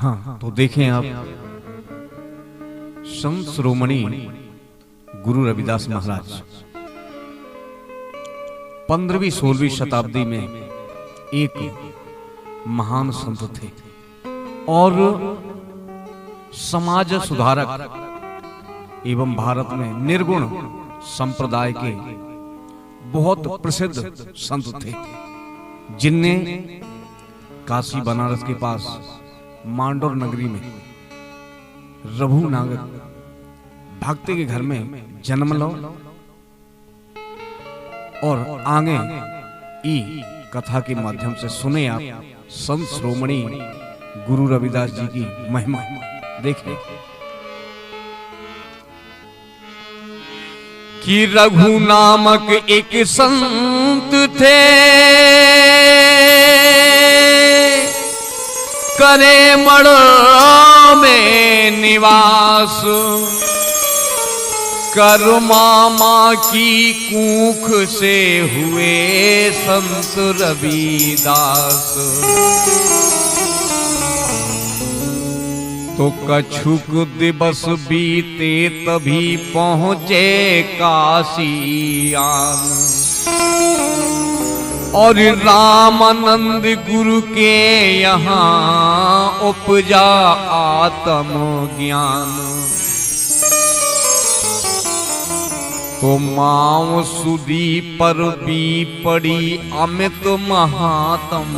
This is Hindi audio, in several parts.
हाँ, तो देखें आप संत शिरोमणि गुरु रविदास महाराज 15वीं 16वीं शताब्दी में एक महान संत थे और समाज सुधारक एवं भारत में निर्गुण संप्रदाय के बहुत प्रसिद्ध संत थे, जिनने काशी बनारस के पास मांडोर नगरी में रघु नागक भक्त के घर में जन्म लो और आगे ई कथा के माध्यम से सुने आप संत शिरोमणि गुरु रविदास जी की महिमा। देखें कि रघु नामक एक संत थे, करे मड़ो में निवास, करुमामा की कूख से हुए संत रविदास। तो कछुक दिवस बीते तभी पहुंचे काशी आन, और रामानंद गुरु के यहाँ उपजा आत्म ज्ञान। तो माँ सुदी पर भी पड़ी अमित महात्म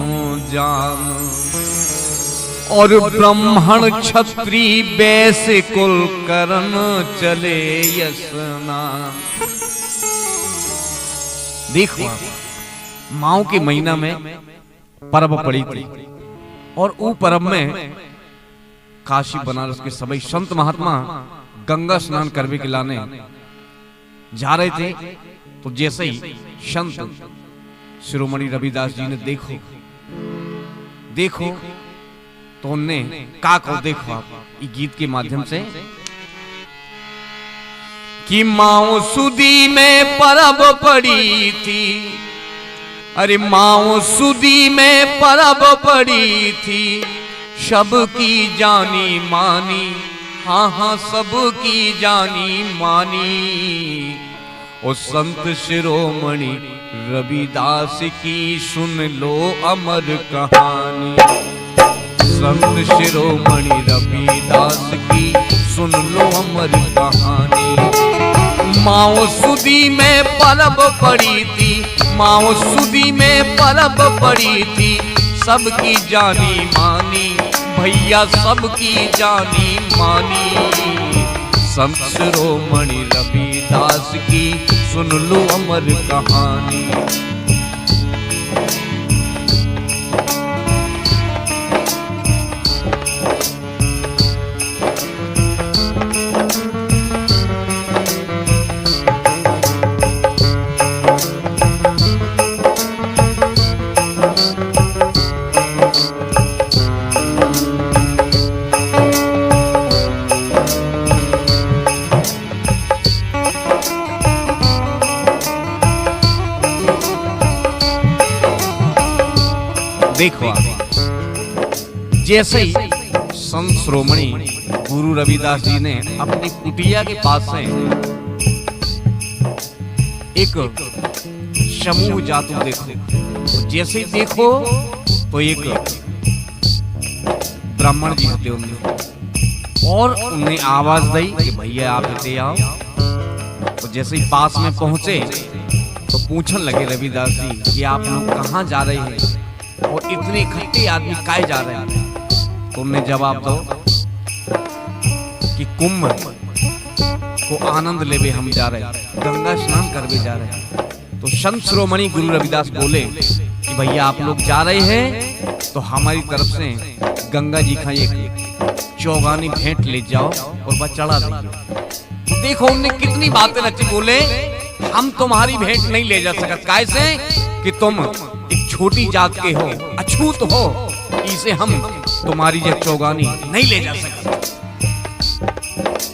जान, और ब्राह्मण क्षत्रि वैश्य कुल करन चले यसना। देखो माओ के महीना में पर्व पड़ी थी और वो पर्व में काशी बनारस के सभी संत महात्मा गंगा स्नान करने के लाने जा रहे थे। तो जैसे ही संत शिरोमणि रविदास जी ने देखो तो उनने का को देखो आप इस गीत के माध्यम से कि माओ सुदी में परब पड़ी थी, अरे माओ सुदी में परब पड़ी थी, सबकी जानी मानी, हाँ हाँ सबकी जानी मानी। ओ संत शिरोमणि रविदास की सुन लो अमर कहानी। संत शिरोमणि रविदास की सुन लो अमर कहानी। माओ सुदी में परब पड़ी थी, माओ सुदी में परब पड़ी थी, सबकी जानी मानी, भैया सबकी जानी मानी। संत शिरोमणि रविदास की सुन लो अमर कहानी। देखो जैसे ही संत शिरोमणि गुरु रविदास जी ने अपनी कुटिया के पास से एक समूह जातु देखो, जैसे ही देखो तो एक ब्राह्मण जी होते उनमें, और उन्हें आवाज दी कि भैया आप इतने आओ। तो जैसे ही पास में पहुंचे तो पूछने लगे रविदास जी कि आप लोग कहाँ जा रहे हैं और इतने इकट्ठे आदमी काहे जा रहे हैं। तो उन्हें जवाब दो कि कुंभ को आनंद लेवे हम जा रहे हैं, गंगा स्नान करवे जा रहे हैं। तो संत शिरोमणि गुरु रविदास बोले कि भैया आप लोग जा रहे हैं तो हमारी तरफ से गंगा जी का एक चौगानी भेंट ले जाओ और बस चढ़ा दीजिए। तो देखो उनने कितनी बातें रची, बोले हम तुम्हारी भेंट नहीं ले जा सकते, कैसे कि तुम एक छोटी जात के हो, अछूत हो, इसे हम तुम्हारी ये चौगानी नहीं ले जा सकते।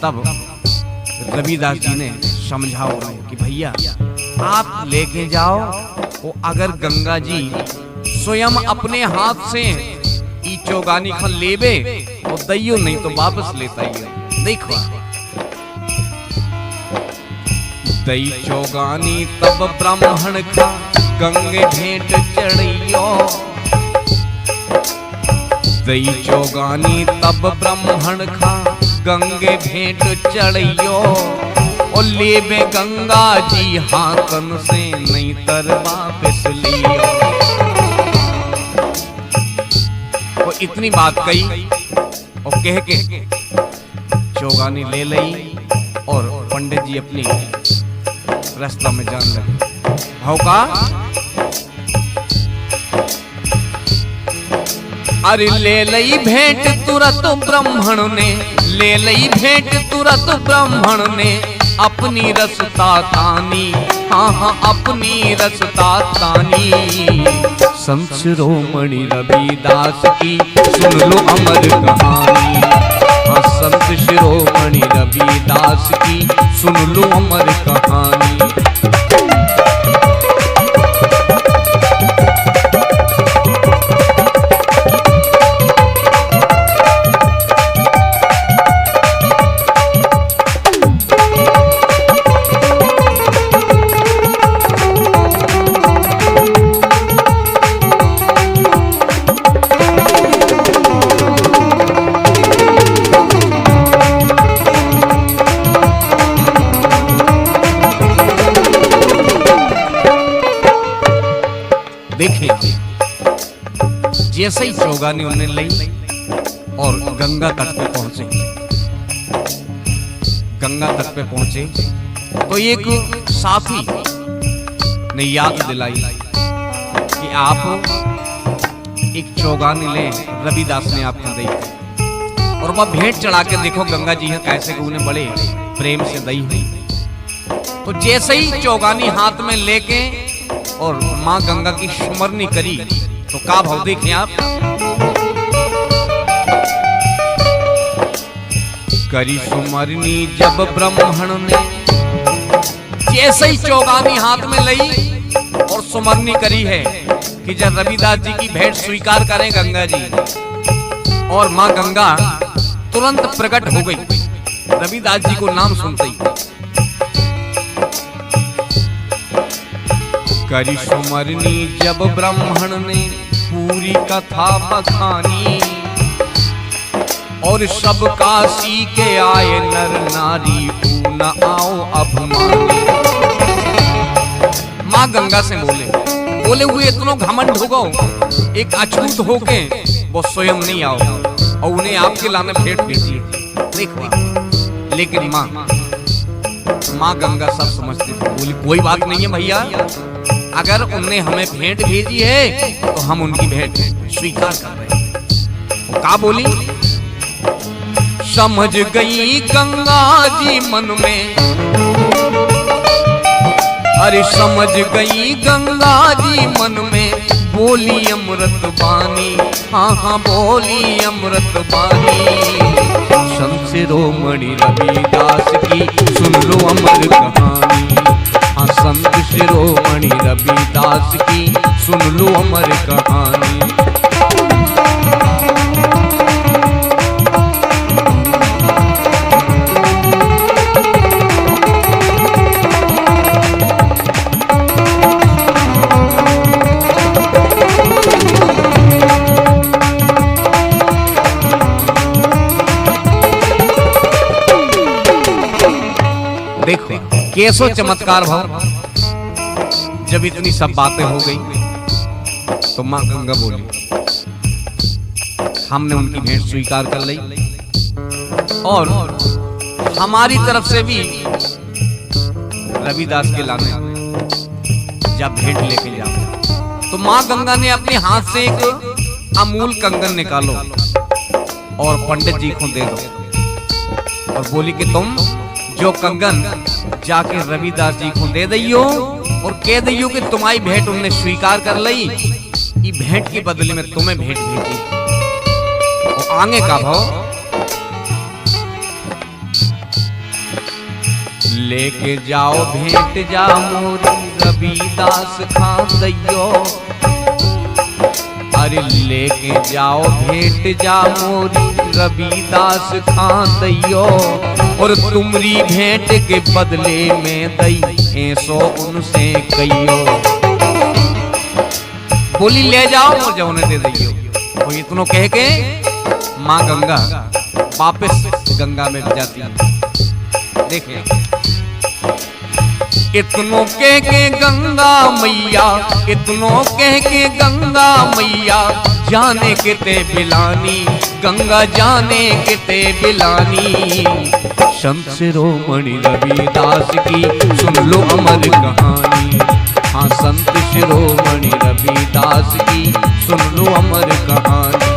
तब रविदास जी ने समझाओ कि भैया आप लेके जाओ, वो अगर गंगा जी स्वयं अपने हाथ से ई चौगानी खन लेबे तो दैयो नहीं तो वापस लेता ही। देखो दई चौगानी तब ब्राह्मण खा गंगे भेंट चढ़ियो। दई चौगानी तब ब्राह्मण खा गंगे भेंट चढ़ियो। और लेबे गंगा जी हाथन से नहीं तर वापस लियो। वो इतनी बात कही और कह के चौगानी ले लई और पंडित जी अपनी रास्ता में जान लगे। भाव का अरे ले लई भेंट तुरत ब्राह्मण ने, ले लई भेंट तुरत ब्राह्मण ने अपनी रसता तानी। हाँ हाँ अपनी रसता तानी। संत शिरोमणि रविदास की सुन लो अमर कहानी। हाँ संत शिरोमणि रविदास की सुन लो अमर कहानी। देखे जैसे ही चौगानी उन्हें ली और गंगा तट पे पहुंचे। गंगा तट पे पहुंचे तो एक साथी ने याद दिलाई कि आप एक चौगानी ले, रविदास ने आपको दी और वह भेंट चढ़ा के देखो गंगा जी है कैसे कि उन्हें बड़े प्रेम से दई हुई। तो जैसे ही चौगानी हाथ में लेके और माँ गंगा की सुमरनी करी तो का भाव देखें आप। करी सुमरनी जब ब्राह्मण ने, जैसे ही चौगानी हाथ में लई और सुमरनी करी है कि जब रविदास जी की भेंट स्वीकार करें गंगा जी, और माँ गंगा तुरंत प्रकट हो गई रविदास जी को नाम सुनते ही। करी सुमरनी जब ब्राह्मण ने पूरी कथा बखानी। और सब काशी के आए नर नारी तू न आओ अभिमानी। माँ गंगा से बोले हुए इतना घमंड हो गो, एक अछूत होके वो स्वयं नहीं आओ और उन्हें आपके लाने भेंट भेजी। देखो लेकिन माँ गंगा सब समझती थी। बोली कोई बात नहीं है भैया, अगर उनने हमें भेंट भेजी है तो हम उनकी भेंट स्वीकार कर रहे हैं। का बोली समझ गई गंगा जी मन में। अरे समझ गई गंगा जी मन में बोली अमृत बानी। हाँ हाँ बोली अमृत बानी। संत शिरोमणि रविदास की सुन लो अमर कहानी। संत शिरोमणि रविदास की सुन लो अमर कहानी। देखो कैसो चमत्कार भाव। जब इतनी सब बातें हो गई तो माँ गंगा बोली हमने उनकी भेंट स्वीकार कर ली और हमारी तरफ से भी रविदास के लाने जब भेंट लेके जाओ। तो माँ गंगा ने अपने हाथ से एक अमूल कंगन निकालो और पंडित जी को दे दो और बोली कि तुम जो कंगन जाके रविदास जी को दे दियो और कह दियो कि तुम्हारी भेंट उन्होंने स्वीकार कर ली। ये भेंट के बदले में तुम्हें भेंट भेजी। और आगे का भाव लेके जाओ भेंट जा मोरी रविदास खा दियो। अरे लेके जाओ भेंट जा मोरी रविदास खां दैयो, और तुमरी भेंट के बदले में दई ऐसो उनसे कहियो। बोली ले जाओ और जो उन्हें दे दियो। वो इतनो कह के माँ गंगा वापस गंगा में जाती है। देखें इतनो कह के गंगा मैया, इतनो कह के गंगा मैया, जाने के ते बिलानी, गंगा जाने के ते बिलानी। संत शिरोमणि रविदास की सुन लो अमर कहानी, हाँ संत शिरोमणि रविदास की सुन लो अमर कहानी।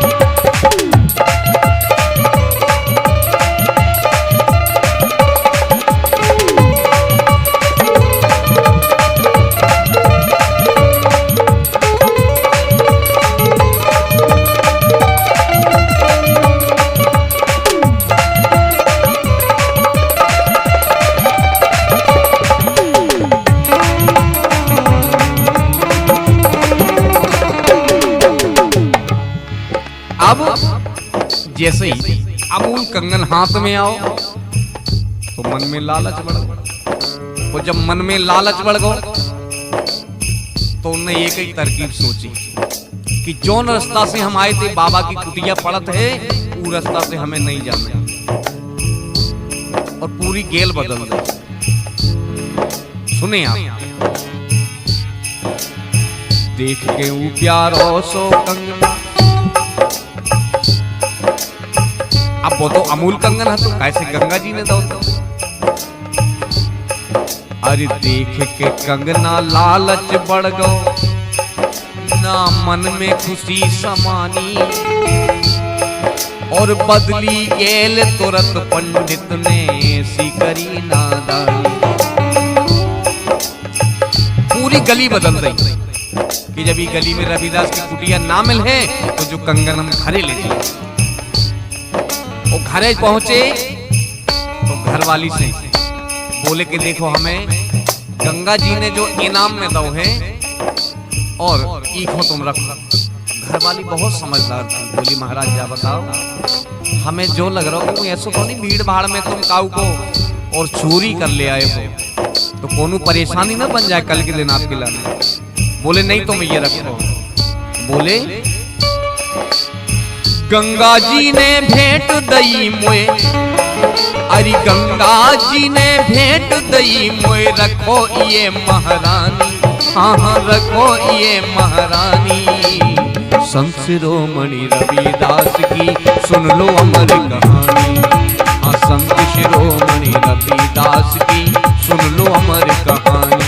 अब जैसे ही अमूल कंगन हाथ में आओ तो मन में लालच बढ़ गो, और जब मन में लालच बढ़ गो तो उन्हें एक ही तरकीब सोची कि जोन रास्ता से हम आए थे बाबा की कुटिया पड़त है, वो रास्ता से हमें नहीं जाना, और पूरी गेल बदल गई। सुने आप, देख के वो प्यारो सो कंगना, अब वो तो अमूल कंगन है तो कैसे गंगा जी ने दो तो। अरे देख के कंगना लालच बढ़ गो, ना मन में खुशी समानी, और बदली गेल तुरंत पंडित ने सिकरी नादानी। पूरी गली बदल रही कि जब ये गली में रविदास की कुटिया ना मिल है तो जो कंगन हम घरे ले जाए। वो घरे पहुंचे तो घर वाली से बोले कि देखो हमें गंगा जी ने जो इनाम में दो है और ईखो तुम रखो। घर वाली बहुत समझदार थी, बोली महाराज जा बताओ हमें जो लग रहा हो ऐसा तो नहीं भीड़ भाड़ में तुम काऊ को और चोरी कर ले आए हो तो कोनो परेशानी ना बन जाए कल के दिन आपके लाने। बोले नहीं तुम ये रखो। बोले गंगा जी ने भेंट दई मोए, अरे गंगा जी ने भेंट दई मोए, रखो ये महारानी, हाँ हाँ रखो ये महारानी। संत शिरोमणि रविदास की सुन लो अमर कहानी, हाँ संत शिरोमणि रविदास की सुन लो अमर कहानी।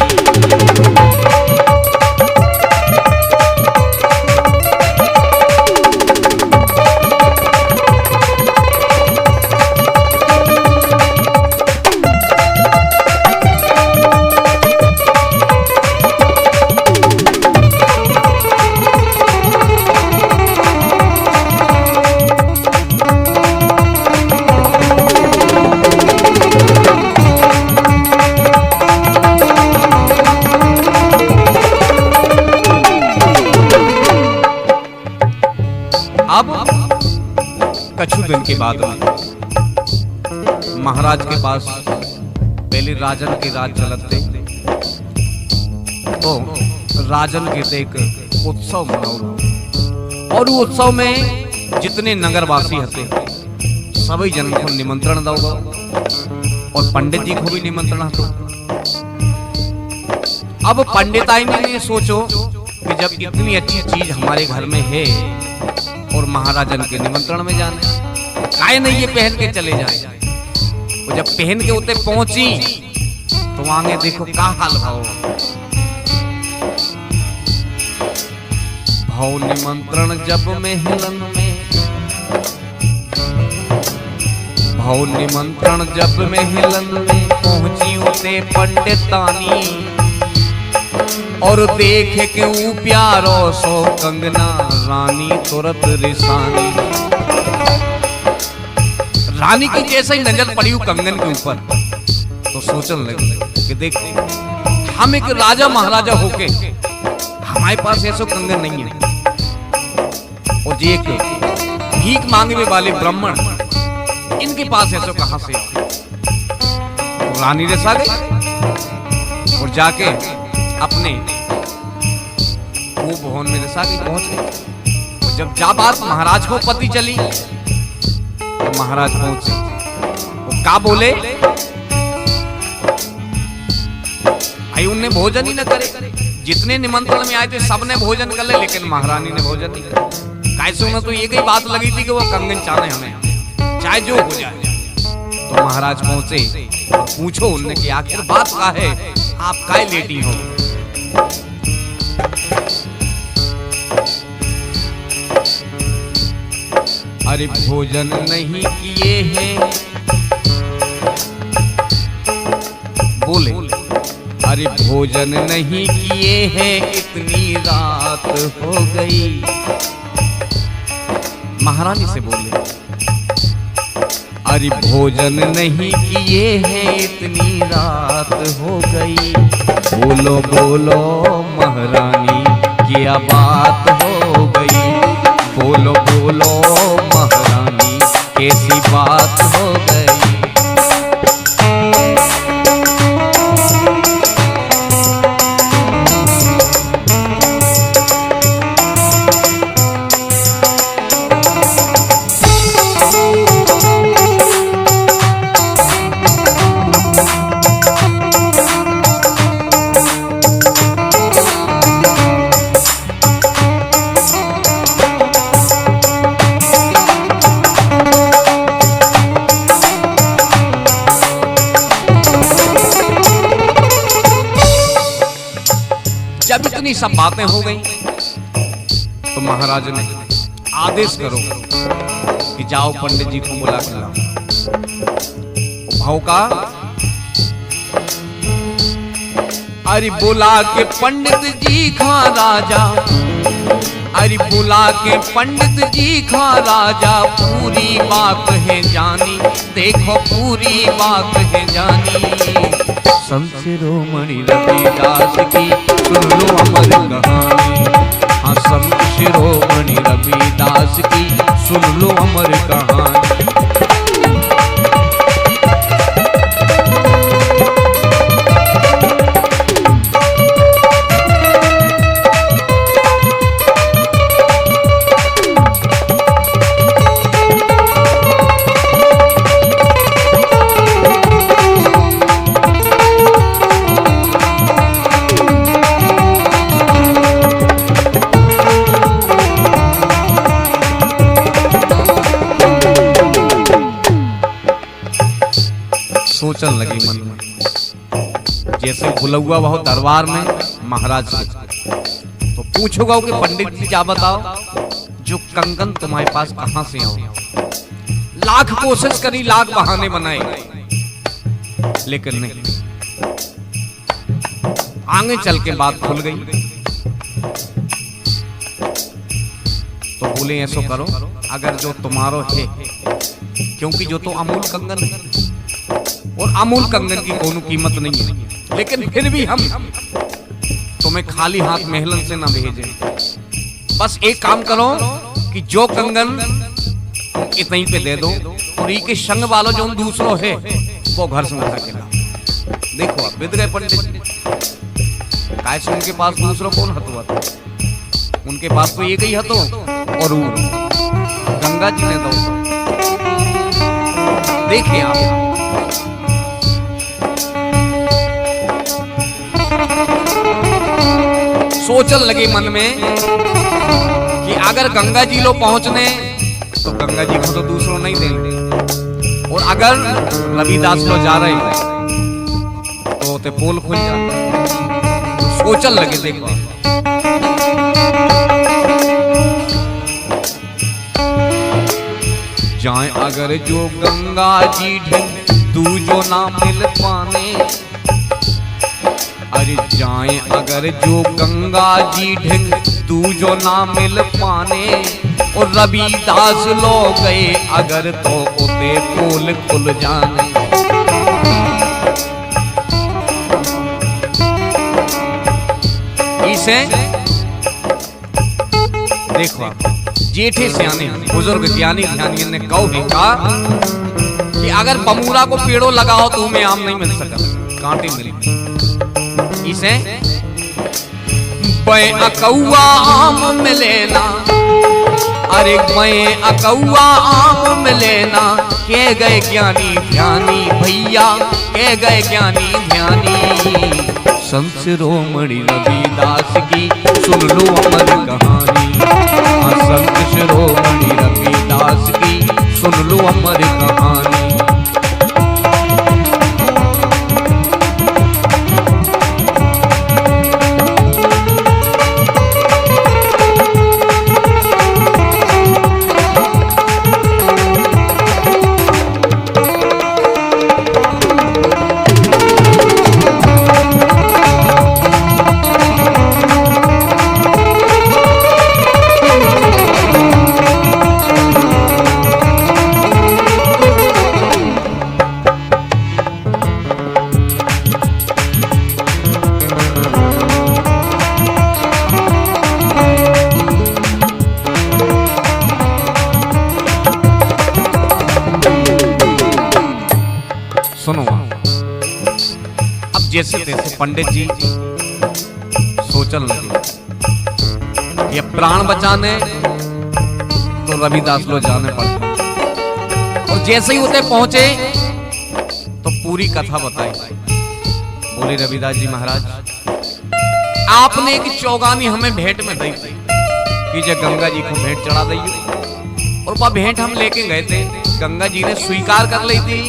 अब कछु दिन के बाद में महाराज के पास पहले राजन के राज चलते तो राजन के एक उत्सव मनाओ और उत्सव में जितने नगरवासी हते सभी जन को निमंत्रण दो और पंडित जी को भी निमंत्रण हतो। अब पंडिताई ने सोचो कि जब इतनी अच्छी चीज हमारे घर में है और महाराजन के निमंत्रण में जाने काहे नहीं ये पहन के चले जाए। वो जब पहन के उते पहुंची तो आगे देखो का हाल भाव भाव निमंत्रण जब महलन में, भाव निमंत्रण जब महलन में पहुंची उते पंडितानी और देखे के ऊ प्यारो सो कंगना रानी तुरंत रिसानी। रानी की जैसे ही नजर पड़ी कंगन के ऊपर तो सोचने लगे कि देख हम एक राजा महाराजा होके हमारे पास ऐसा कंगन नहीं है और ये एक भीख मांगने वाले ब्राह्मण इनके पास ऐसा कहां से आए? रानी रसा गई और जाके अपने वो भवन में रसा गई, पहुंच गई। और जब जा बात महाराज को पति चली तो महाराज पहुंचे, वो क्या बोले भाई उनने भोजन ही न करे। जितने निमंत्रण में आए थे सबने भोजन कर ले, लेकिन महारानी ने भोजन नहीं करा। कैसे उन्हें तो ये कई बात लगी थी कि वो कंगन चाहे हमें, चाहे जो हो जाए। तो महाराज पहुंचे, पूछो उनने कि आखिर बात क्या है, आप काय लेटी हो? अरे भोजन नहीं किए हैं, बोले अरे भोजन नहीं किए हैं, इतनी रात हो गई। महारानी से बोले अरे भोजन नहीं किए हैं, इतनी रात हो गई। बोलो बोलो महारानी क्या बात हो गई? बोलो बोलो महारानी कैसी बात हो गई? जब इतनी सब बातें हो गई तो महाराज ने आदेश करो कि जाओ पंडित जी को बुला के लाओ। भाव का अरे बुला के पंडित जी खा राजा, अरे बुला के पंडित जी खा राजा, पूरी बात है जानी, देखो पूरी बात है जानी। संत शिरोमणि रविदास की सुन लो अमर कहानी, हाँ संत शिरोमणि रविदास की सुन लो अमर कहानी। सोचने लगी मन में, जैसे बुलौआ बहुत दरबार में महाराज से तो पूछोगा कि पंडित जी क्या बताओ, जो कंगन तुम्हारे पास कहां से आओ? लाख कोशिश करी, लाख बहाने बनाए, लेकिन नहीं। आगे चल के बात खुल गई तो बोले ऐसा करो, अगर जो तुम्हारो है, क्योंकि जो तो अमूल कंगन है और अमूल कंगन की कोनो कीमत नहीं है, लेकिन फिर भी हम तुम्हें खाली हाथ महलन से ना भेजें। बस एक काम करो कि जो कंगन इतने पे दे दो और ई के संग वालों जो दूसरों है वो घर से उठा के लाओ। देखो अब बिद गए पंडित जी, काय से उनके पास दूसरों कौन हतुआ था? उनके पास तो एक ही हतो और गंगा जी ने दो। देखिए आप सोचन लगे मन में कि अगर गंगा जी लो पहुंचने तो गंगा जी को तो दूसरों नहीं देंगे, और अगर रविदास लो जा रहे तो ते पोल खुल जाता। तो सोचन लगे देखो जाए अगर जो गंगा जी ढंग तू जो ना मिल पाने, अरे जाए अगर जो गंगा जी ढंग तू जो ना मिल पाने, और रविदास लो गए अगर तो उते पोल खुल जाने। इसे देखो जेठे सियाने बुजुर्ग ज्ञानी ध्यानी ने कहो है का कि अगर बमूरा को पेड़ों लगाओ तो तुम्हें आम नहीं मिल सका, कांटे मिले। इसे मैं अकौआ आम मिलेना, अरे मैं अकौआ आम मिलेना, कह गए ज्ञानी ध्यानी भैया, कह गए ज्ञानी ध्यानी। संत शिरोमणि रविदास की सुन लो अमर कहानी, संत शिरोमणि रविदास की सुन लो अमर कहानी। सुनो, अब जैसे तैसे पंडित जी सोचने लगे ये प्राण बचाने तो रविदास लो जाने पड़े। और जैसे ही उसे पहुंचे तो पूरी कथा बताई। बोले रविदास जी महाराज, आपने एक चौगानी हमें भेंट में दी थी कि जब गंगा जी को भेंट चढ़ा दी, और वह भेंट हम लेके गए थे, गंगा जी ने स्वीकार कर ली थी,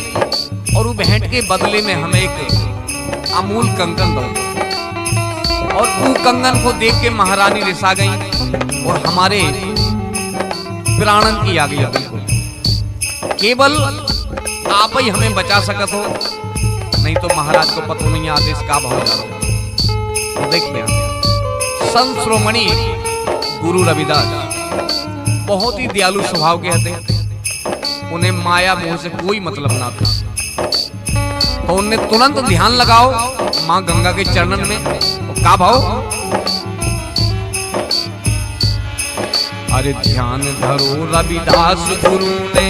और वो भेंट के बदले में हमें एक अमूल कंगन दो। और वो कंगन को देख के महारानी रिसा गई और हमारे प्राणन की आ गई। बिल्कुल केवल आप ही हमें बचा सकत हो, नहीं तो महाराज को पता नहीं आदेश का भाव जा रहा। तो देखते हैं संत शिरोमणि गुरु रविदास बहुत ही दयालु स्वभाव के थे, उन्हें माया मोह से कोई मतलब ना था। तो उन्हें तुरंत ध्यान लगाओ मां गंगा के चरणन में। तो का भाव, अरे ध्यान धरो रविदास गुरु ने,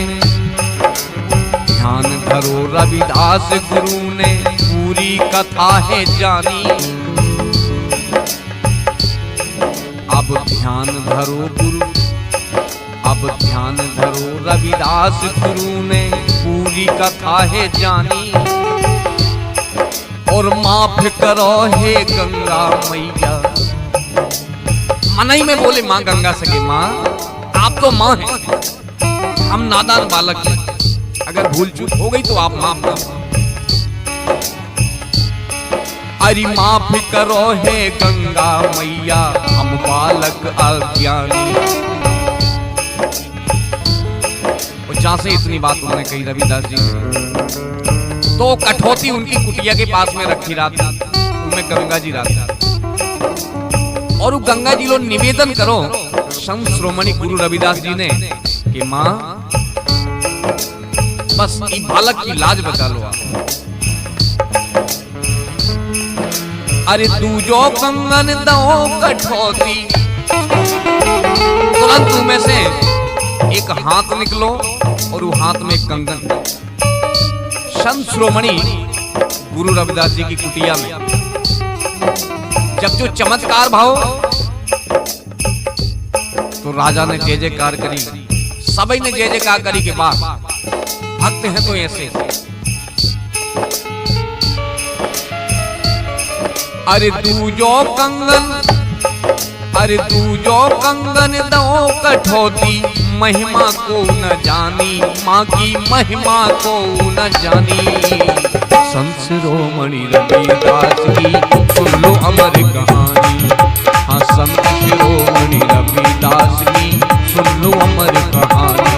ध्यान धरो रविदास गुरु ने, पूरी कथा है जानी। अब ध्यान धरो गुरु, अब ध्यान धरो रविदास गुरु ने, पूरी कथा है जानी। और माफ करो हे गंगा मैया। मनई में बोले मां गंगा सके, मां आप तो मां हैं, हम नादान बालक हैं, अगर भूल चूक हो गई तो आप माफ करो। अरे माफ करो हे गंगा मैया, हम बालक अज्ञानी। जहां से इतनी बात उन्होंने कही रविदास जी ने, तो कठौती उनकी कुटिया के पास में रखी रात, उनमें गंगा जी रात। और वो गंगा जी लोग निवेदन करो संत शिरोमणि गुरु रविदास जी ने कि मां बस ई बालक की लाज बचा लो आप। अरे दूजो कंगन दो कठौती, तुरंत में से एक हाथ निकलो और वो हाथ में एक कंगन। संत शिरोमणि गुरु रविदास जी की कुटिया में जब जो चमत्कार भाव, तो राजा ने जय जयकार करी, सभी ने जय जयकार करी के बाद भक्त हैं तो ऐसे। अरे तू जो कंगन, अरे तू जो कंगन दो कठौती, महिमा को न जानी, माँ की महिमा को न जानी। संत शिरोमणि रविदास की सुन लो अमर कहानी, हाँ संत शिरोमणि रविदास की सुन लो अमर कहानी।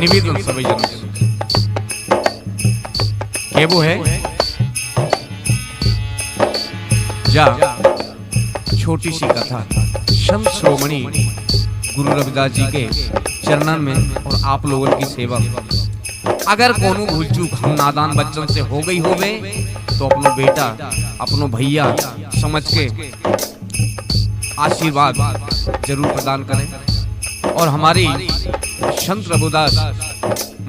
निवेदन सभी जनों से केबो है जा छोटी सी कथा संत शिरोमणि गुरु रविदास जी के चरणन में और आप लोगों की सेवा। अगर कोनो भूल चूक हम नादान बच्चों से हो गई होवे तो अपनो बेटा अपनो भैया समझ के आशीर्वाद जरूर प्रदान करें। और हमारी संत रविदास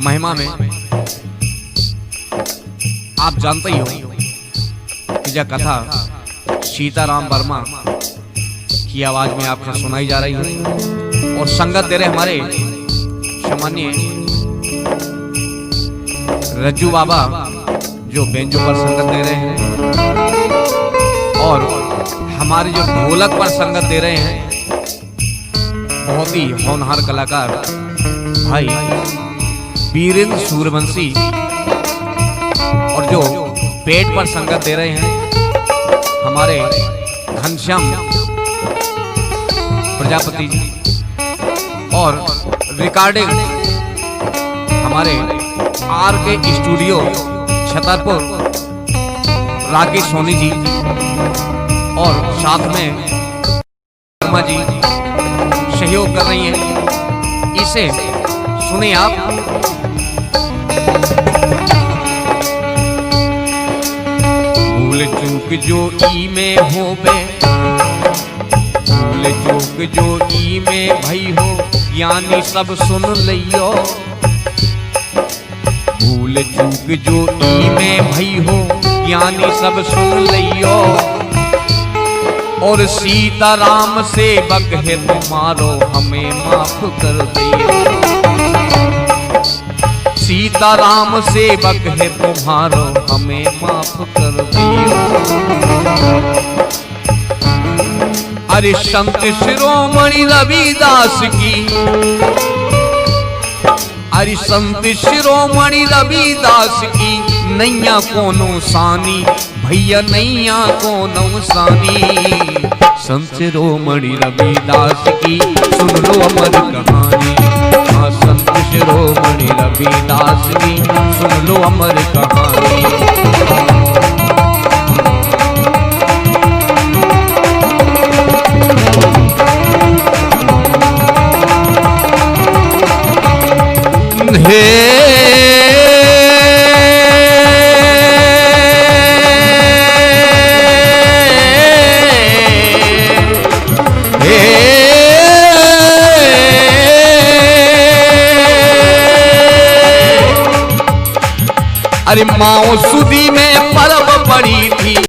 महिमा में आप जानते ही हो कि यह कथा सीताराम वर्मा की आवाज में आपको सुनाई जा रही है और संगत दे रहे हमारे सामान्य रज्जू बाबा जो बेंजो पर संगत दे रहे हैं और हमारे जो ढोलक पर संगत दे रहे हैं बहुत ही होनहार कलाकार भाई वीरेंद्र सूर्यवंशी और जो पेट पर संगत दे रहे हैं हमारे घनश्याम प्रजापति जी और रिकॉर्डिंग हमारे आर के स्टूडियो छतरपुर राकेश सोनी जी और साथ में वर्मा जी सहयोग कर रही हैं। इसे सुने आप। भूल चूक जो ई में होवे, भूल चूक जो ई में भई हो, ज्ञानी सब सुन लियो। भूल चूक जो ई में भई हो, ज्ञानी सब सुन लियो। और सीताराम सेवक है तुम्हारो, हमें माफ कर दियो। सीताराम सेवक है तुम्हारो, हमें माफ कर दियो। अरे संत शिरोमणि रविदास की, अरे संत शिरोमणि रविदास की नैया कोनो सानी, भैया नैया कोनो सानी। संत शिरोमणि रविदास की सुन लो अमर कहानी। हाँ संत शिरोमणि रविदास की सुन लो अमर कहानी। हे अरे माओ सुदी में परब पड़ी थी।